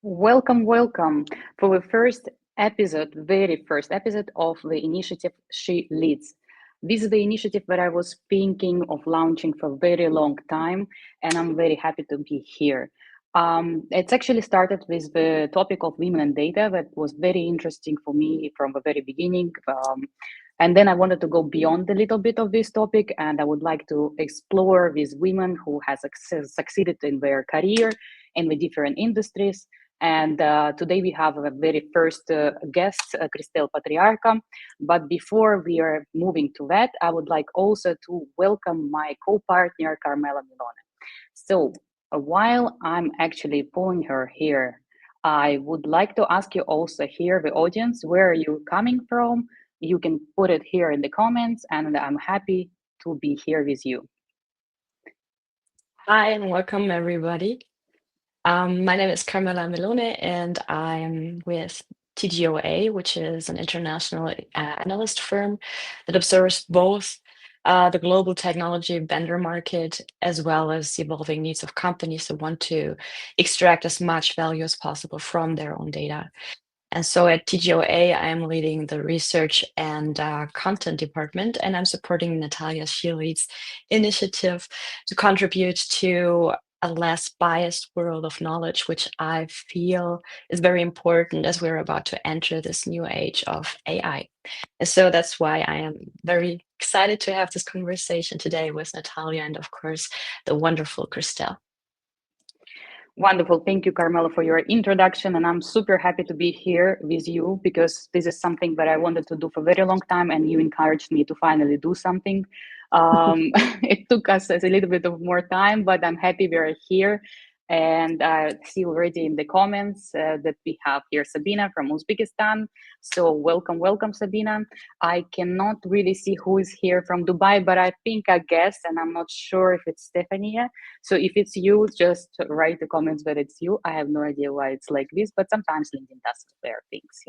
Welcome, welcome for the first episode, very first episode of the initiative SheLeads. This is the initiative that I was thinking of launching for a very long time, and I'm very happy to be here. It's actually started with the topic of women and data that was very interesting for me from the very beginning. And then I wanted to go beyond a little bit of this topic, and I would like to explore these women who has succeeded in their career in the different industries. And today we have a very first guest, Christelle Patriarca. But before we are moving to that, I would like also to welcome my co-partner, Carmela Melone. So while I'm actually pulling her here, I would like to ask you also here, the audience, where are you coming from? You can put it here in the comments, and I'm happy to be here with you. Hi and welcome everybody. My name is Carmela Ana Melone and I'm with TGOA, which is an international analyst firm that observes both the global technology vendor market as well as the evolving needs of companies that want to extract as much value as possible from their own data. And so at TGOA, I am leading the research and content department, and I'm supporting Natalia's SheLeads initiative to contribute to a less biased world of knowledge, which I feel is very important as we're about to enter this new age of AI. And so that's why I am very excited to have this conversation today with Natalia and, of course, the wonderful Christelle. Wonderful. Thank you, Carmela, for your introduction. And I'm super happy to be here with you because this is something that I wanted to do for a very long time. And you encouraged me to finally do something. It took us a little bit of more time, but I'm happy we're here. And I see already in the comments that we have here Sabina from Uzbekistan. So welcome, welcome, Sabina. I cannot really see who is here from Dubai, but I think I guess, and I'm not sure if it's Stephanie. So if it's you, just write the comments that it's you. I have no idea why it's like this, but sometimes LinkedIn does their things.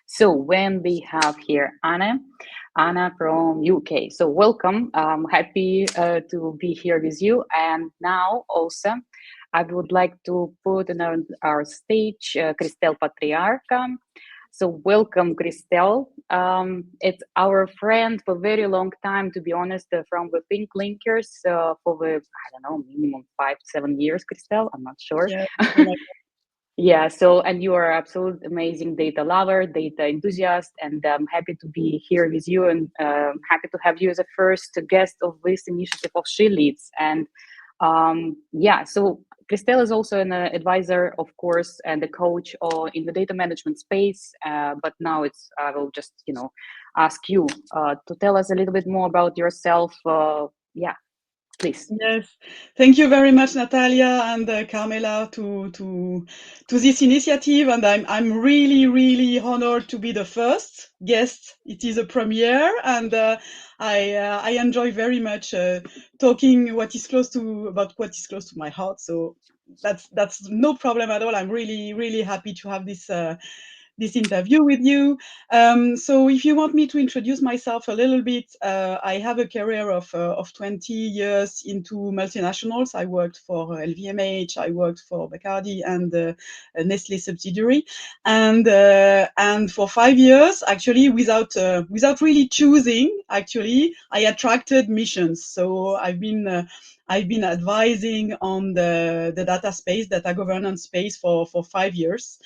So when we have here Anna from UK. So welcome. I'm happy to be here with you. And now also, I would like to put on our stage Christelle Patriarca. So welcome, Christelle. It's our friend for a very long time, to be honest, from the Pink Linkers for the, I don't know, minimum 5-7 years, Christelle. I'm not sure. Yeah. Yeah, so, and you are absolute amazing data lover, data enthusiast, and I'm happy to be here with you and happy to have you as a first guest of this initiative of SheLeads. And yeah, so Christelle is also an advisor, of course, and a coach in the data management space. But now I will just, ask you to tell us a little bit more about yourself. Yeah, please. Yes, thank you very much, Natalia and Carmela, to this initiative, and I'm really honored to be the first guest. It is a premiere, and I enjoy very much talking about what is close to my heart. So that's no problem at all. I'm really happy to have this interview with you. So if you want me to introduce myself a little bit, I have a career of 20 years into multinationals. I worked for LVMH, I worked for Bacardi and a Nestle subsidiary, and for 5 years, actually, without really choosing, actually, I attracted missions. So I've been advising on the data space, data governance space for 5 years.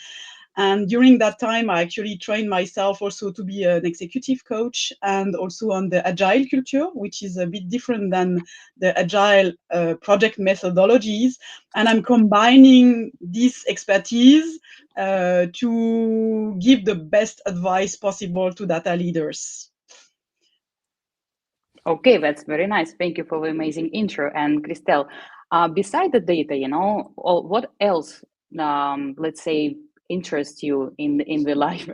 And during that time, I actually trained myself also to be an executive coach and also on the agile culture, which is a bit different than the agile project methodologies. And I'm combining this expertise to give the best advice possible to data leaders. Okay, that's very nice. Thank you for the amazing intro. And Christelle, beside the data, what else, let's say, interests you in the life?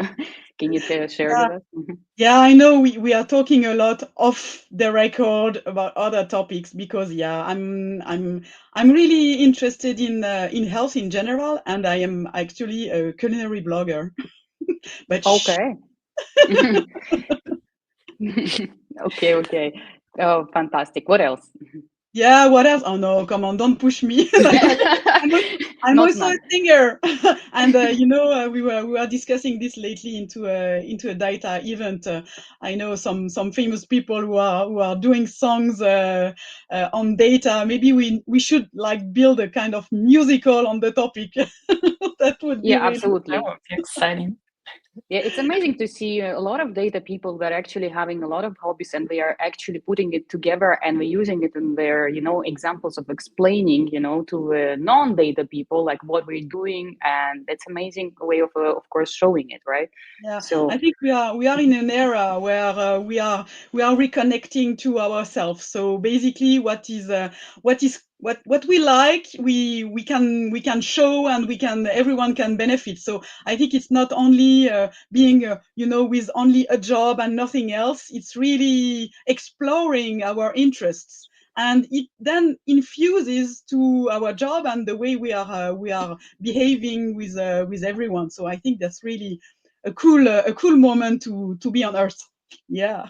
Can you share Yeah. with us? Yeah, I know we are talking a lot off the record about other topics because I'm really interested in health in general, and I am actually a culinary blogger. But Okay. Okay. Oh, fantastic. What else? yeah, what else? Oh no, come on, don't push me. I'm not also a none. singer, and we were discussing this lately into a data event. I know some famous people who are doing songs on data. Maybe we should like build a kind of musical on the topic. That would be Yeah, really. That absolutely. would be exciting. Yeah, it's amazing to see a lot of data people that are actually having a lot of hobbies and they are actually putting it together and we're using it in their, examples of explaining, to non-data people like what we're doing, and it's amazing way of course, showing it, right? Yeah, I So think we are in an era where we are reconnecting to ourselves. So basically, what we like, we can show, and everyone can benefit. So I think it's not only being with only a job and nothing else. It's really exploring our interests, and it then infuses to our job and the way we are behaving with everyone. So I think that's really a cool moment to be on Earth. Yeah.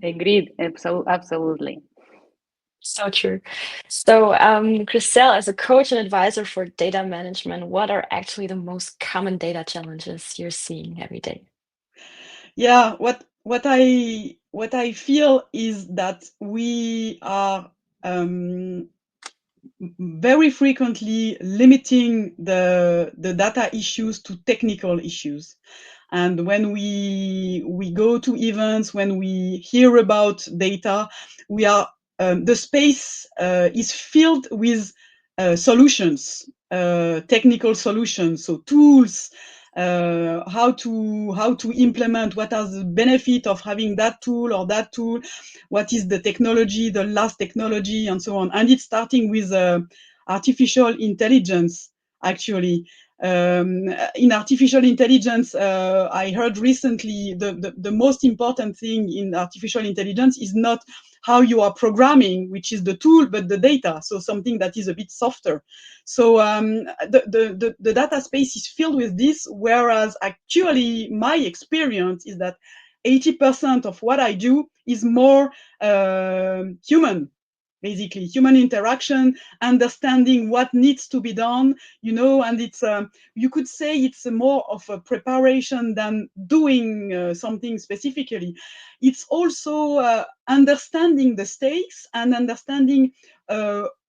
agreed, absolutely. So true. So, Christelle, as a coach and advisor for data management, what are actually the most common data challenges you're seeing every day? Yeah. What I feel is that we are very frequently limiting the data issues to technical issues. And when we go to events, when we hear about data, we are the space is filled with solutions, technical solutions, so tools, how to implement, what are the benefit of having that tool or that tool, what is the technology, the last technology, and so on. And it's starting with artificial intelligence, actually. In artificial intelligence, I heard recently the most important thing in artificial intelligence is not how you are programming, which is the tool, but the data. So something that is a bit softer. So the data space is filled with this, whereas actually my experience is that 80% of what I do is more human, basically human interaction, understanding what needs to be done, and it's you could say it's more of a preparation than doing something specifically. It's also understanding the stakes and understanding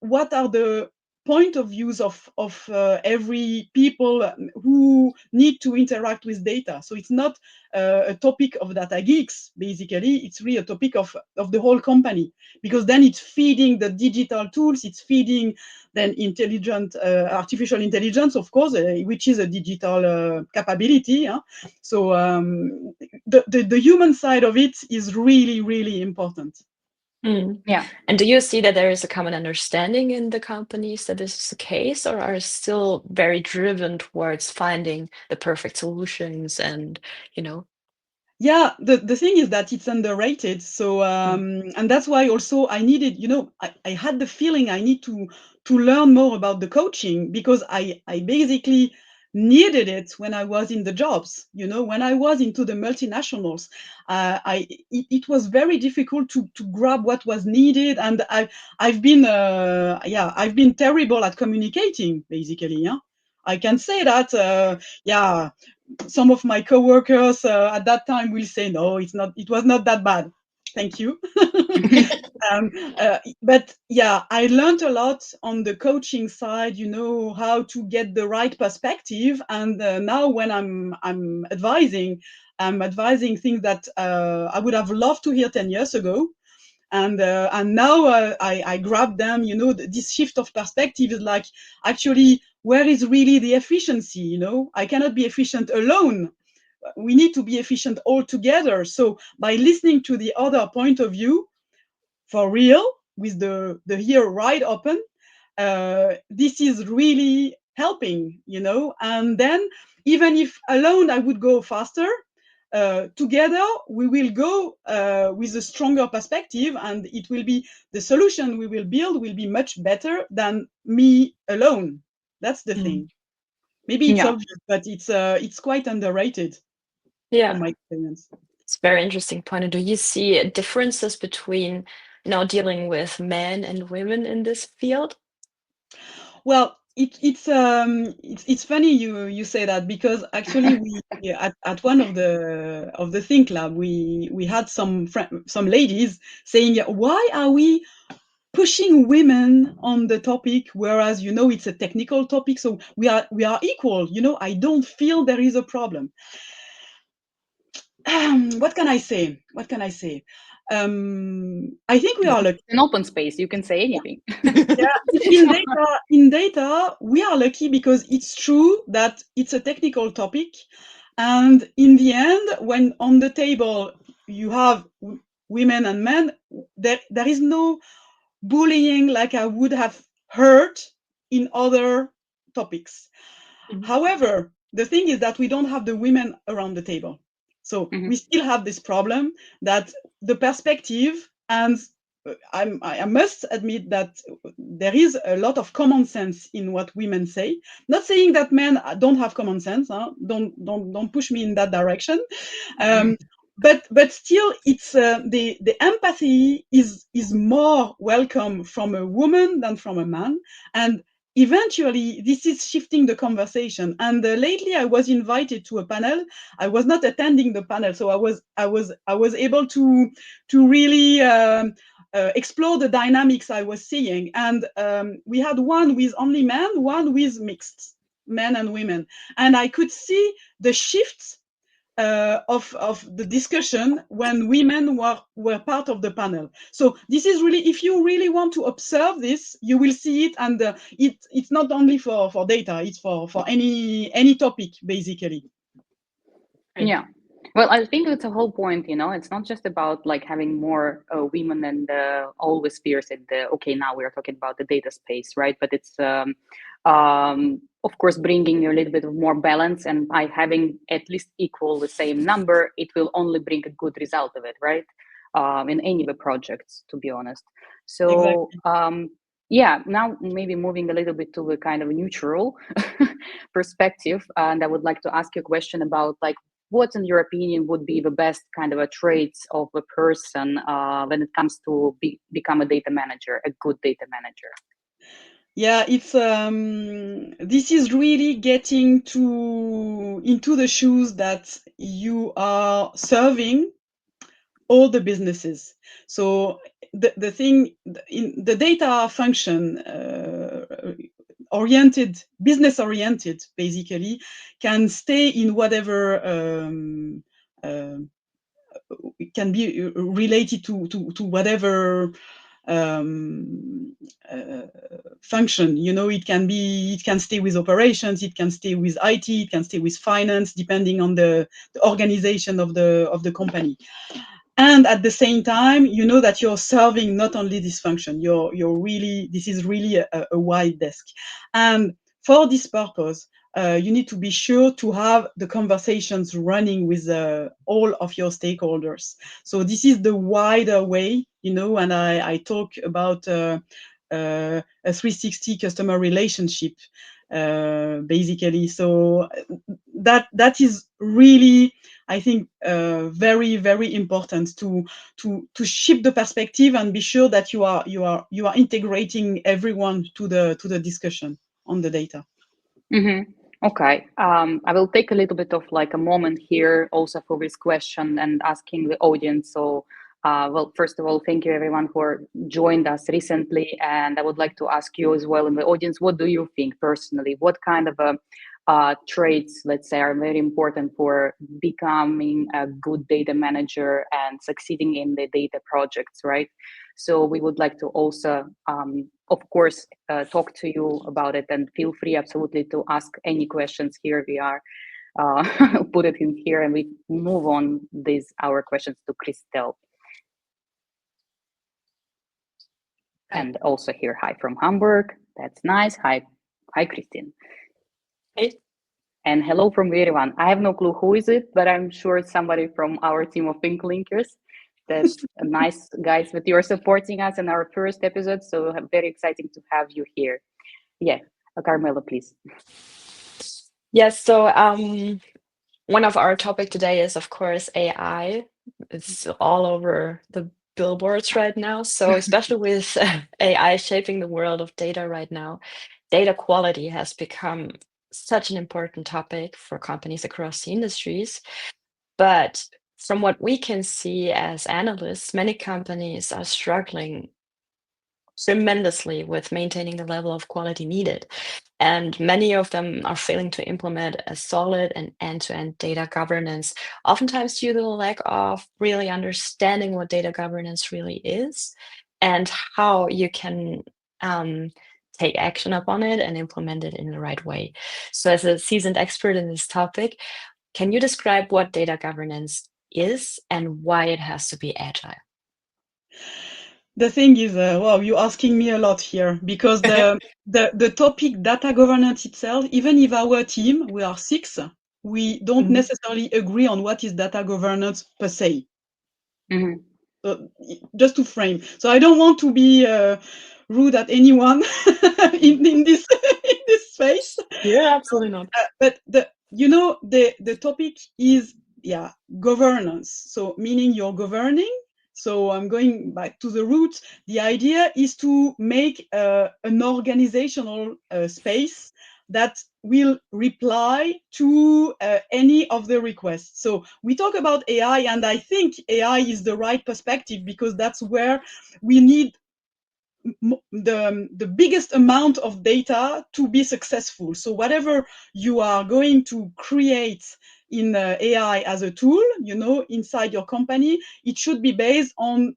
what are the point of views of every people who need to interact with data. So it's not a topic of data geeks, basically. It's really a topic of the whole company, because then it's feeding the digital tools, it's feeding then intelligent artificial intelligence, of course, which is a digital capability. So the human side of it is really, really important. Mm. Yeah. And do you see that there is a common understanding in the companies that this is the case, or are still very driven towards finding the perfect solutions and, you know? Yeah, the thing is that it's underrated. So Mm. and that's why also I needed, I had the feeling I need to learn more about the coaching, because I basically needed it when I was in the jobs. When I was into the multinationals, it was very difficult to grab what was needed, and I've been terrible at communicating, basically. Yeah, I can say that. Yeah, some of my coworkers at that time will say, no, it was not that bad. Thank you. um, but yeah, I learned a lot on the coaching side, how to get the right perspective. And now when I'm advising things that I would have loved to hear 10 years ago. And now I grab them. This shift of perspective is like, actually, where is really the efficiency? I cannot be efficient alone. We need to be efficient all together. So by listening to the other point of view, for real, with the ear wide open, this is really helping. And then, even if alone I would go faster, together we will go with a stronger perspective, and it will be the solution we will build will be much better than me alone. That's the Mm. thing. Maybe it's Yeah. obvious, but it's quite underrated from Yeah, my experience. it's a very interesting point. And do you see differences between, dealing with men and women in this field? Well, It's funny you say that, because actually we at one of the Think Lab we had some ladies saying, why are we pushing women on the topic, whereas it's a technical topic, so we are equal. I don't feel there is a problem. What can I say? I think we are lucky. An open space, you can say anything. Yeah, in data, we are lucky because it's true that it's a technical topic, and in the end, when on the table you have women and men, there is no bullying like I would have heard in other topics. Mhm. However, the thing is that we don't have the women around the table. So we still have this problem that the perspective, and I must admit that there is a lot of common sense in what women say. Not saying that men don't have common sense. Huh? Don't push me in that direction. But still, it's the empathy is more welcome from a woman than from a man, and eventually this is shifting the conversation. And lately I was invited to a panel. I was not attending the panel, so I was able to really explore the dynamics I was seeing. And we had one with only men, one with mixed men and women, and I could see the shift of the discussion when women were part of the panel. So this is really, if you really want to observe this, you will see it. And it's not only for data, it's for any topic, basically. Right. Yeah. Well, I think it's a whole point, it's not just about like having more women and always fears at okay, now we're talking about the data space, right? But it's, of course, bringing a little bit of more balance, and by having at least equal the same number, it will only bring a good result of it, right? In any of the projects, to be honest. So, Exactly. yeah, now maybe moving a little bit to a kind of neutral perspective, and I would like to ask you a question about like, what in your opinion would be the best kind of a traits of a person when it comes to become a data manager, a good data manager? Yeah, it's this is really getting into the shoes that you are serving all the businesses. So the thing in the data function, oriented, business oriented, basically, can stay in whatever it can be related to whatever function. It can stay with operations, it can stay with IT, it can stay with finance, depending on the organization of the company. And at the same time, that you're serving not only this function, this is really a wide desk. And for this purpose, you need to be sure to have the conversations running with all of your stakeholders. So this is the wider way, and I talk about a 360 customer relationship, basically. So that is really, I think, very, very important to shift the perspective and be sure that you are integrating everyone to the discussion on the data. Okay, I will take a little bit of like a moment here also for this question and asking the audience. So, well, first of all, thank you everyone who joined us recently, and I would like to ask you as well in the audience, what do you think personally? What kind of traits, let's say, are very important for becoming a good data manager and succeeding in the data projects, right? So we would like to also, of course, talk to you about it, and feel free absolutely to ask any questions here. We are put it in here, and we move on our questions to Christelle. Hi. And also here, hi from Hamburg. That's nice. Hi, Christine. Hey. And hello from Yerevan. I have no clue who is it, but I'm sure it's somebody from our team of Pink Linkers. That's nice, guys, that you're supporting us in our first episode. So very exciting to have you here. Yeah, Carmela, please. Yes, so one of our topic today is, of course, AI. It's all over the billboards right now. So especially with AI shaping the world of data right now, data quality has become such an important topic for companies across the industries. But from what we can see as analysts, many companies are struggling tremendously with maintaining the level of quality needed. And many of them are failing to implement a solid and end-to-end data governance, oftentimes due to the lack of really understanding what data governance really is and how you can take action upon it and implement it in the right way. So as a seasoned expert in this topic, can you describe what data governance is and why it has to be agile? The thing is, wow, you're asking me a lot here, because the topic data governance itself, even if our team, we are 6, we don't Mhm. necessarily agree on what is data governance per se. Mhm. So, just to frame. So I don't want to be rude at anyone in this in this space. Yeah, absolutely not. But the topic is governance. So meaning you're governing. So I'm going back to the roots. The idea is to make an organizational space that will reply to any of the requests. So we talk about AI, and I think AI is the right perspective, because that's where we need the biggest amount of data to be successful. So whatever you are going to create in AI as a tool, inside your company, it should be based on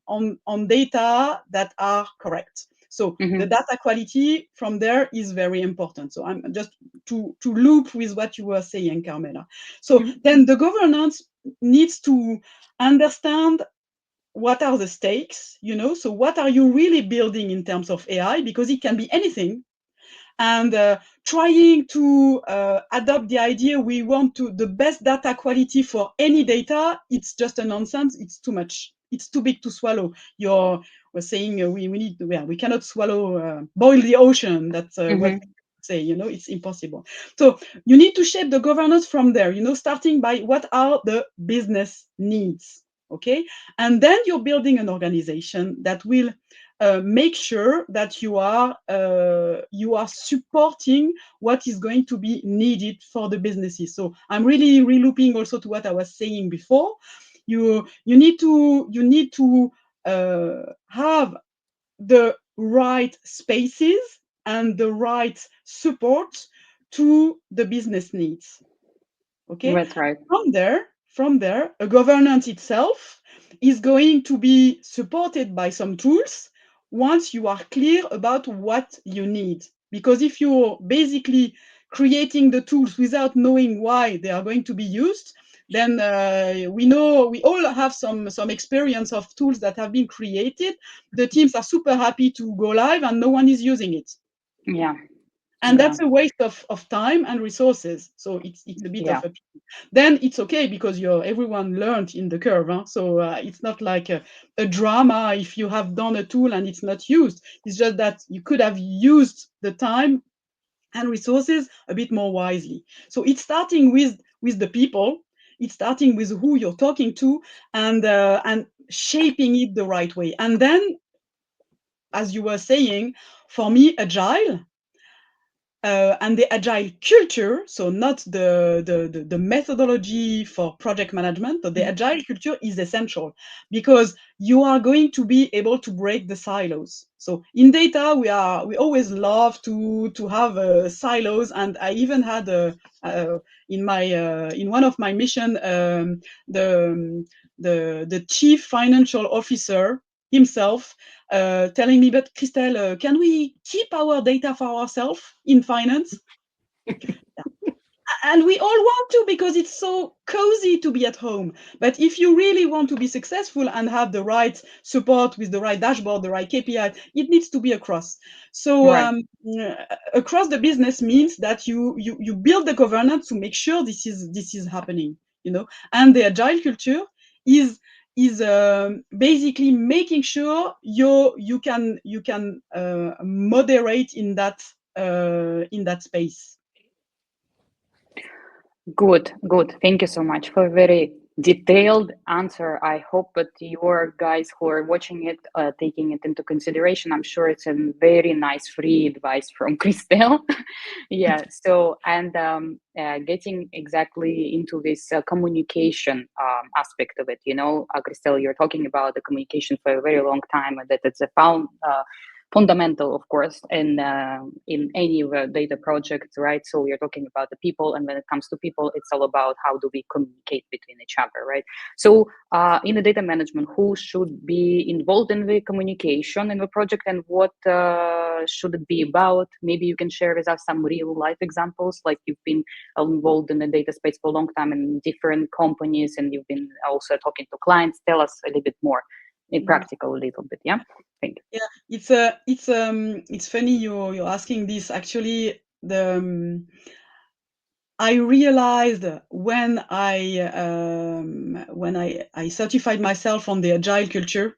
data that are correct. So the data quality from there is very important. So I'm just to loop with what you were saying, Carmela. So then the governance needs to understand what are the stakes, so what are you really building in terms of AI, because it can be anything. And trying to adopt the idea we want to the best data quality for any data, it's just a nonsense. It's too much. It's too big to swallow. We're saying we cannot swallow, boil the ocean. That's what we say, it's impossible. So you need to shape the governance from there, starting by what are the business needs. Okay. And then you're building an organization that will make sure that you are supporting what is going to be needed for the businesses. So I'm really relooping also to what I was saying before. You need to have the right spaces and the right support to the business needs. Okay. That's right. From there, a governance itself is going to be supported by some tools once you are clear about what you need. Because if you're basically creating the tools without knowing why they are going to be used, then we all have some experience of tools that have been created. The teams are super happy to go live and no one is using it. Yeah. And that's a waste of time and resources. So it's a bit of a pity. Then it's okay, because everyone learned in the curve. Huh? So it's not like a drama if you have done a tool and it's not used. It's just that you could have used the time and resources a bit more wisely. So it's starting with the people. It's starting with who you're talking to, and shaping it the right way. And then, as you were saying, for me, agile. And the agile culture, so not the methodology for project management, but the agile culture is essential, because you are going to be able to break the silos. So in data, we always love to have silos, and I even had in one of my mission, the chief financial officer himself telling me, but Christelle, can we keep our data for ourselves in finance? And we all want to, because it's so cozy to be at home. But if you really want to be successful and have the right support with the right dashboard, the right KPI, it needs to be across. So across the business means that you build the governance to make sure this is happening. And the agile culture is basically making sure you can moderate in that space. Good. Thank you so much for a very detailed answer. I hope that your guys who are watching it, taking it into consideration. I'm sure it's a very nice free advice from Christelle. Yeah. So, and getting exactly into this communication aspect of it, Christelle, you're talking about the communication for a very long time, and that it's a fundamental, of course, in any data project, right? So we're talking about the people, and when it comes to people, it's all about how do we communicate between each other, right? So in the data management, who should be involved in the communication in the project, and what should it be about? Maybe you can share with us some real life examples, like you've been involved in the data space for a long time in different companies, and you've been also talking to clients. Tell us a little bit more in practical, a little bit. Yeah. Thank you. Yeah, it's funny you're asking this. Actually, I realized when I certified myself on the agile culture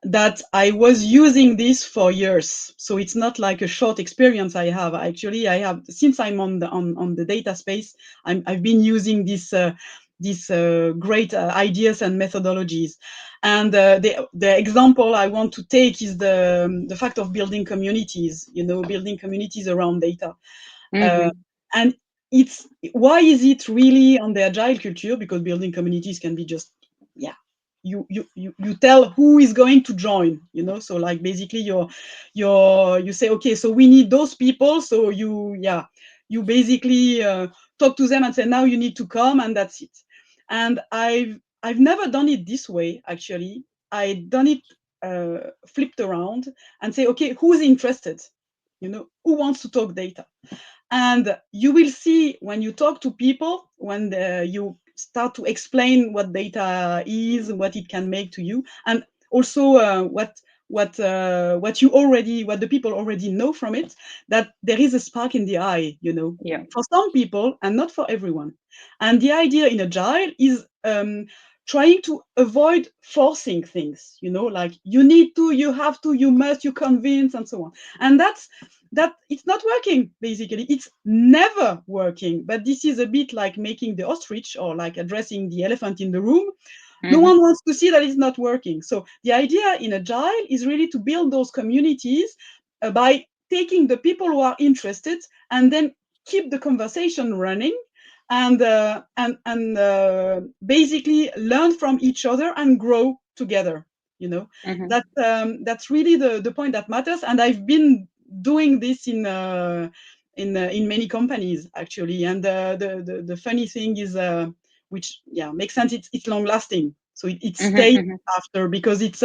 that I was using this for years. So it's not like a short experience I have. Actually, I have, since I'm on the data space, I've been using these great ideas and methodologies. And the example I want to take is the fact of building communities. Building communities around data. And it's why is it really on the agile culture? Because building communities can be just, yeah, you tell who is going to join, so like basically you say, okay, so we need those people, so you basically talk to them and say, now you need to come, and that's it. And I've never done it this way. Actually, I done it flipped around and say, okay, who's interested, who wants to talk data? And you will see when you talk to people, when you start to explain what data is, what it can make to you, and also what the people already know from it, that there is a spark in the eye, Yeah. for some people and not for everyone. And the idea in agile is trying to avoid forcing things, like you need to, you have to, you must, you convince, and so on. And that it's not working. Basically, it's never working. But this is a bit like making the ostrich, or like addressing the elephant in the room. No one wants to see that it's not working. So the idea in agile is really to build those communities by taking the people who are interested and then keep the conversation running, and basically learn from each other and grow together. That's really the point that matters. And I've been doing this in many companies, actually. And the funny thing is, which makes sense, it's long lasting, so it stays after, because it's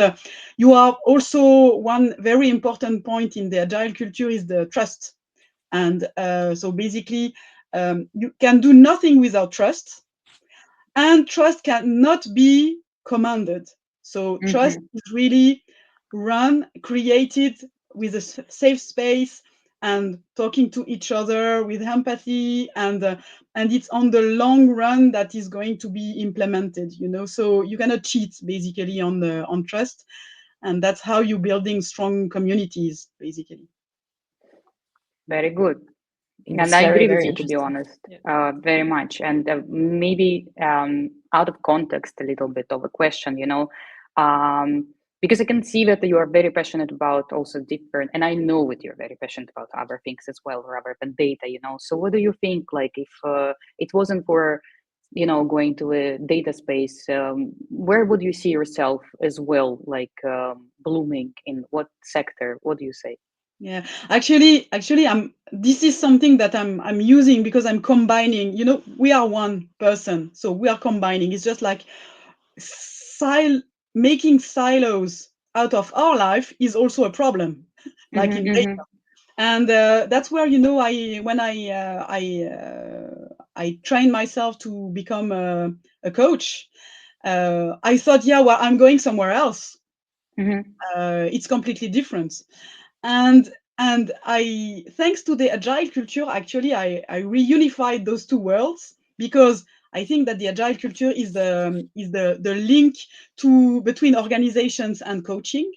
you are also, one very important point in the agile culture is the trust. And so basically you can do nothing without trust, and trust cannot be commanded. So trust is really created with a safe space, and talking to each other with empathy, and it's on the long run that is going to be implemented. So you cannot cheat basically on trust, and that's how you're building strong communities, basically. Very good. It's And I very, agree with very you, to be interesting. honest, very much. And maybe out of context, a little bit of a question, because I can see that you are very passionate about also different, and I know that you're very passionate about other things as well, rather than data, So what do you think, like, if it wasn't for, going to a data space, where would you see yourself as well, like blooming in what sector? What do you say? Yeah, actually, this is something that I'm using, because I'm combining. We are one person, so we are combining. It's just like making silos out of our life is also a problem, like in data. And that's where I trained myself to become a coach. I thought, well, I'm going somewhere else. It's completely different. And I, thanks to the agile culture, actually, I reunified those two worlds, because I think that the agile culture is the link between organizations and coaching.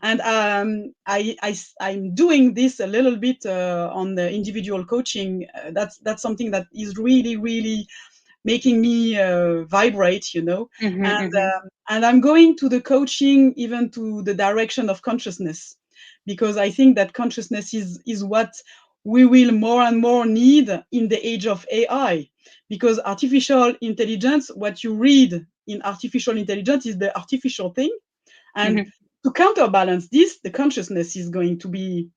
And I'm doing this a little bit on the individual coaching. That's something that is really, really making me vibrate, you know. Mm-hmm, And mm-hmm. and I'm going to the coaching, even to the direction of consciousness, because I think that consciousness is what we will more and more need in the age of AI, because artificial intelligence, what you read in artificial intelligence is the artificial thing, and Mm-hmm. to counterbalance this, the consciousness is going to be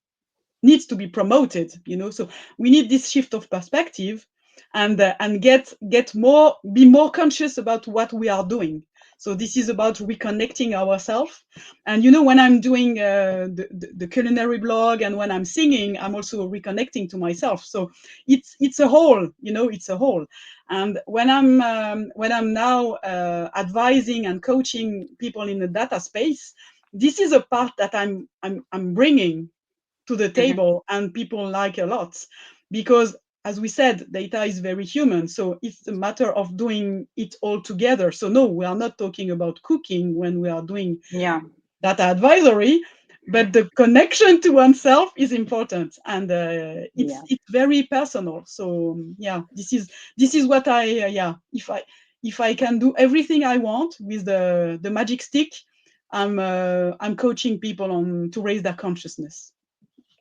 needs to be promoted, you know. So we need this shift of perspective, and be more conscious about what we are doing. So this is about reconnecting ourselves. And you know, when I'm doing the culinary blog, and when I'm singing, I'm also reconnecting to myself. So it's a whole, you know, it's a whole. And when I'm now advising and coaching people in the data space, this is a part that I'm bringing to the Mm-hmm. table, and people like a lot, because as we said, data is very human, so it's a matter of doing it all together. So no, we are not talking about cooking when we are doing Yeah. data advisory, but the connection to oneself is important, and Yeah. it's very personal. So yeah, this is what I yeah, if I can do everything I want with the magic stick, I'm coaching people on to raise their consciousness.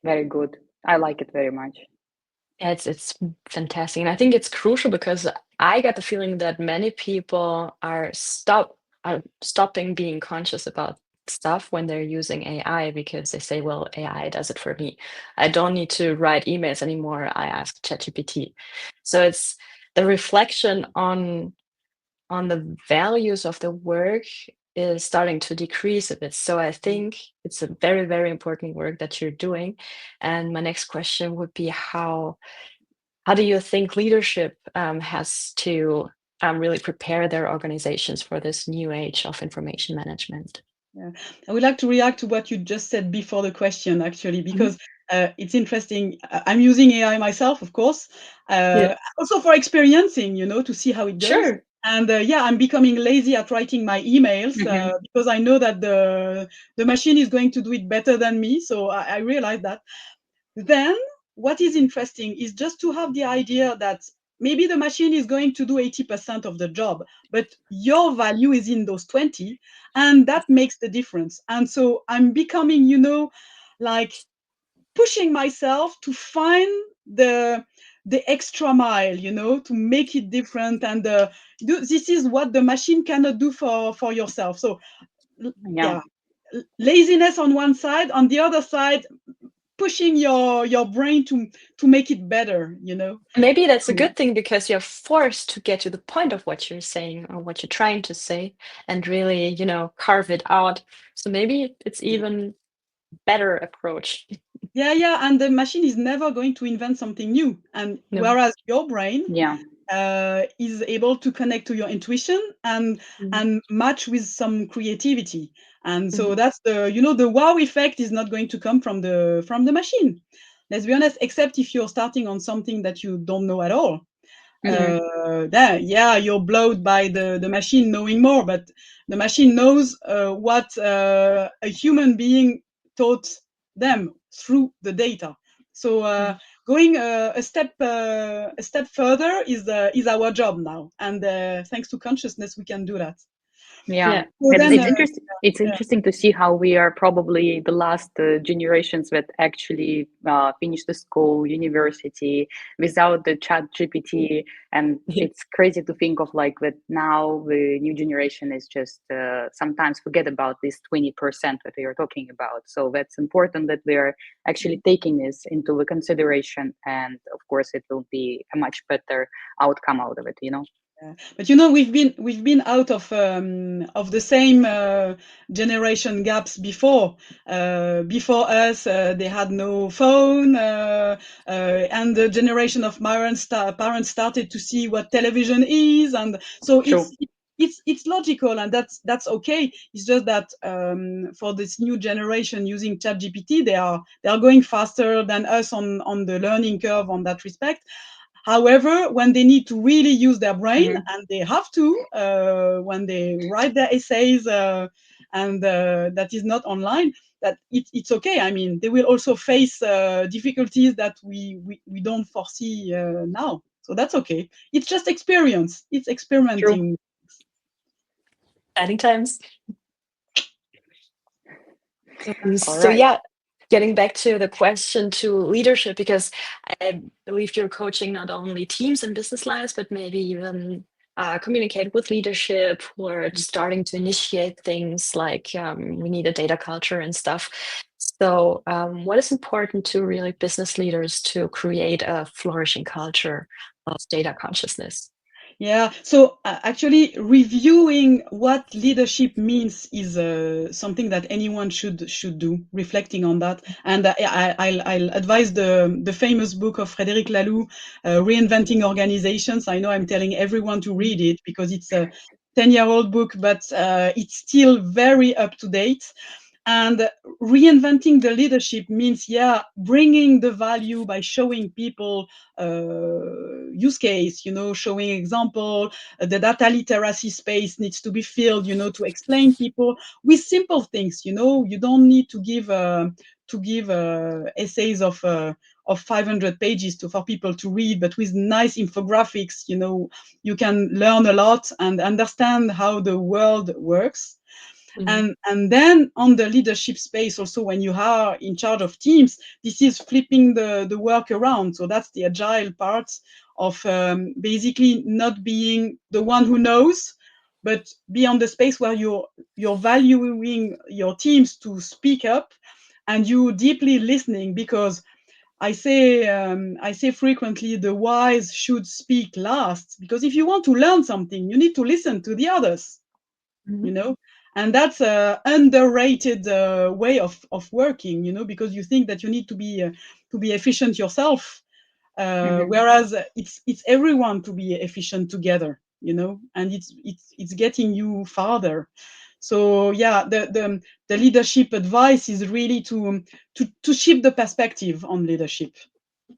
Very good. I like it very much. Yeah, it's fantastic, and I think it's crucial because I get the feeling that many people are stopping being conscious about stuff when they're using AI because they say, "Well, AI does it for me. I don't need to write emails anymore. I ask ChatGPT." So it's the reflection on the values of the work is starting to decrease a bit. So I think it's a very, very important work that you're doing. And my next question would be how do you think leadership has to really prepare their organizations for this new age of information management? Yeah. I would like to react to what you just said before the question, actually, Mhm. because it's interesting. I'm using AI myself, of course, Yeah, also for experiencing, you know, to see how it goes. sure. And yeah, I'm becoming lazy at writing my emails Mm-hmm. because I know that the machine is going to do it better than me. So I realize that. Then what is interesting is just to have the idea that maybe the machine is going to do 80% of the job, but your value is in those 20, and that makes the difference. And so I'm becoming, you know, like pushing myself to find the extra mile, you know, to make it different. And this is what the machine cannot do for yourself. So Yeah. yeah, laziness on one side, on the other side, pushing your brain to make it better, you know. Maybe that's a Yeah. good thing because you're forced to get to the point of what you're saying or what you're trying to say and really, carve it out. So maybe it's even better approach. Yeah, and the machine is never going to invent something new, and No. whereas your brain Yeah. is able to connect to your intuition Mhm. and match with some creativity. And so Mhm. that's the, you know, the wow effect is not going to come from the machine, let's be honest, except if you're starting on something that you don't know at all. Mm-hmm. Then yeah, you're blowed by the machine knowing more, but the machine knows what a human being taught them through the data. So Mhm. going a step further is our job now, and thanks to consciousness we can do that. Yeah, Yeah. So it's then it's interesting. It's yeah. interesting to see how we are probably the last generations that actually finished the school, university without the chat GPT, and Yeah. it's crazy to think of like that now the new generation is just sometimes forget about this 20% that we are talking about. So that's important that we are actually taking this into the consideration, and of course it will be a much better outcome out of it. You know. Yeah. But you know, we've been out of the same generation gaps before. Before us, they had no phone, and the generation of parents started to see what television is, and so True. it's logical, and that's okay. It's just that for this new generation using ChatGPT, they are going faster than us on the learning curve on that respect. However, when they need to really use their brain, Hmm. and they have to, when they write their essays, and that is not online, that it's okay. I mean, they will also face difficulties that we don't foresee now. So that's okay. It's just experience. It's experimenting. Exciting times. All So right. yeah, getting back to the question to leadership, because I believe you're coaching not only teams and business lives, but maybe even communicate with leadership who are starting to initiate things like we need a data culture and stuff. So what is important to really business leaders to create a flourishing culture of data consciousness? Yeah, so actually reviewing what leadership means is something that anyone should do, reflecting on that. And I'll advise the famous book of Frédéric Laloux, Reinventing Organizations. I know I'm telling everyone to read it because it's a 10-year-old book, but it's still very up to date. And reinventing the leadership means, bringing the value by showing people use case, showing example. The data literacy space needs to be filled, to explain people with simple things. You don't need to give essays of 500 pages for people to read, but with nice infographics, you can learn a lot and understand how the world works. And then on the leadership space, also when you are in charge of teams, this is flipping the work around. So that's the agile part of basically not being the one who knows, but be on the space where you're valuing your teams to speak up and you deeply listening, because I say frequently the wise should speak last, because if you want to learn something, you need to listen to the others. And that's a underrated way of working, because you think that you need to be efficient yourself, whereas it's everyone to be efficient together, and it's getting you farther. So the leadership advice is really to shift the perspective on leadership,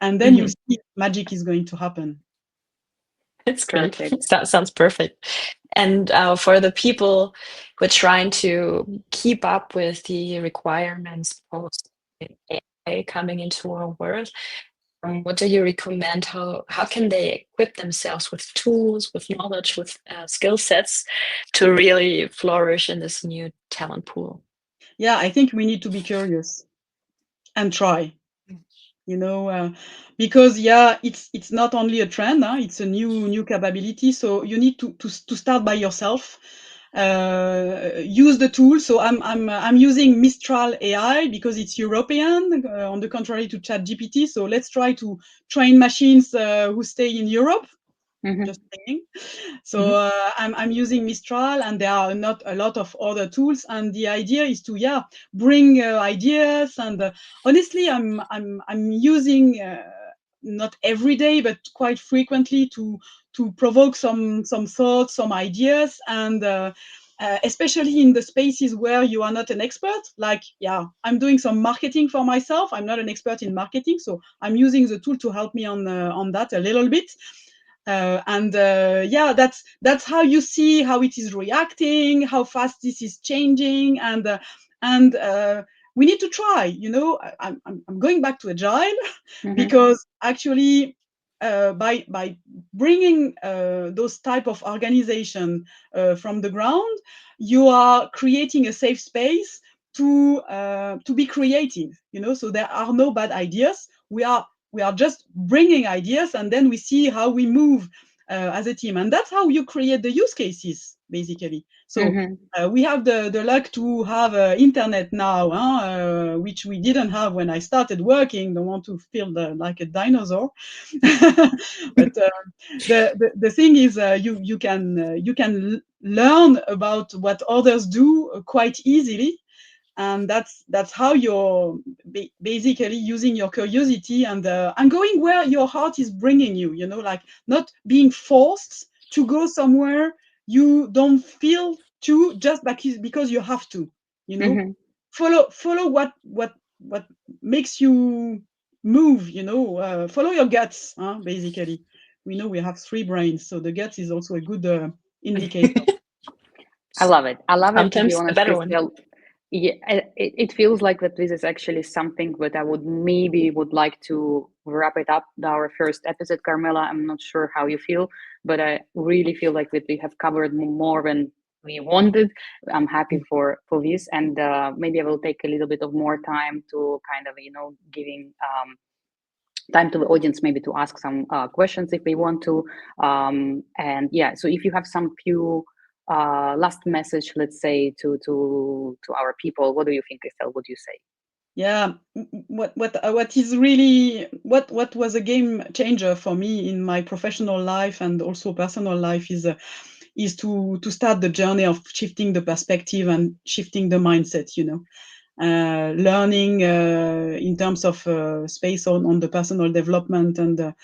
and then you see magic is going to happen. It's great. Perfect. That sounds perfect. And for the people who are trying to keep up with the requirements post AI coming into our world, what do you recommend? How can they equip themselves with tools, with knowledge, with skill sets to really flourish in this new talent pool? Yeah, I think we need to be curious and try. Because it's not only a trend, it's a new capability. So you need to start by yourself. Use the tool. So I'm using Mistral AI because it's European, on the contrary to ChatGPT. So let's try to train machines who stay in Europe. Just saying. So I'm using Mistral, and there are not a lot of other tools. And the idea is to bring ideas. And honestly, I'm using not every day, but quite frequently to provoke some thoughts, some ideas, and especially in the spaces where you are not an expert. Like I'm doing some marketing for myself. I'm not an expert in marketing, so I'm using the tool to help me on that a little bit. That's how you see how it is reacting, how fast this is changing, and we need to try. I'm going back to agile because actually by bringing those type of organization from the ground, you are creating a safe space to be creative. So there are no bad ideas. We are just bringing ideas, and then we see how we move as a team. And that's how you create the use cases, basically. So we have the luck to have internet now, which we didn't have when I started working. Don't want to feel like a dinosaur. But the thing is, you can learn about what others do quite easily. And that's how you're basically using your curiosity and going where your heart is bringing you, like not being forced to go somewhere you don't feel to just because you have to, follow what makes you move, follow your guts, basically. We know we have 3 brains, so the guts is also a good indicator. I love it. I love it, to be Sometimes a honest, better one. Christelle. Yeah, it feels like that this is actually something that I would like to wrap it up, our first episode, Carmela. I'm not sure how you feel, but I really feel like that we have covered more than we wanted. I'm happy for this, and maybe I will take a little bit of more time to kind of, giving time to the audience maybe to ask some questions if they want to. And yeah, so if you have some few last message, let's say, to our people, what do you think, Christelle? What do you say? Yeah, what is really what was a game changer for me in my professional life and also personal life is to start the journey of shifting the perspective and shifting the mindset. Learning in terms of space on the personal development, and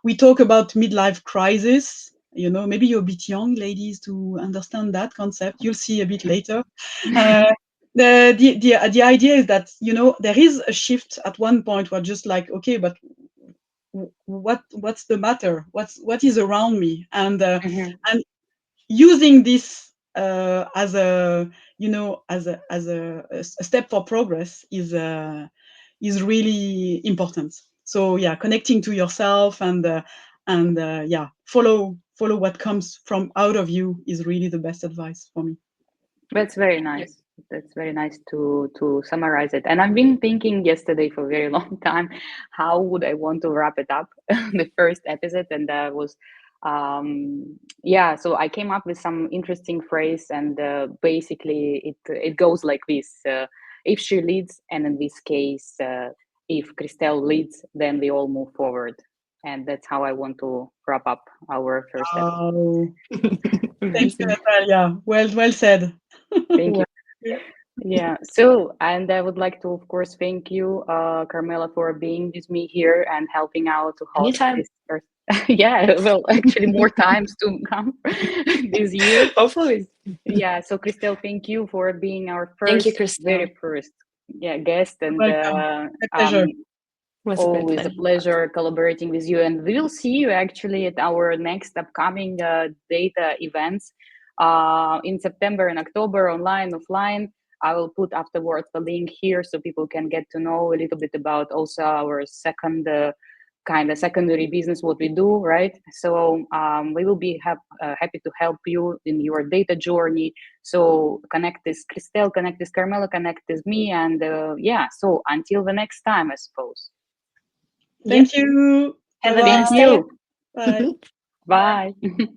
we talk about midlife crisis. Maybe you're a bit young, ladies, to understand that concept. You'll see a bit later. The idea is that there is a shift at one point where just like, okay, but what's the matter? What is around me? And and using this as a a step for progress is really important. So yeah, connecting to yourself and yeah, follow what comes from out of you is really the best advice for me. That's very nice. That's very nice to summarize it. And I've been thinking yesterday for a very long time, how would I want to wrap it up, the first episode, and that was, yeah. So I came up with some interesting phrase, and basically it goes like this: if she leads, and in this case, if Christelle leads, then we all move forward. And that's how I want to wrap up our first episode. Thank you, Natalia. Well said. Thank you. Yeah. So, and I would like to, of course, thank you, Carmela, for being with me here and helping out to host Anytime. this first. Yeah, well, actually, more times to come this year. Hopefully. Yeah. So, Christelle, thank you for being our Thank you, very Christelle. first, guest, and Welcome. My pleasure. Was a great always a pleasure collaborating with you. And we will see you actually at our next upcoming data events in September and October, online, offline. I will put afterwards the link here so people can get to know a little bit about also our second kind of secondary business, what we do, right? So we will be happy to help you in your data journey. So connect this Christelle, connect this Carmela, connect this me, and yeah. So until the next time, I suppose. Thank you. Have a Bye-bye. nice day. Bye. Bye.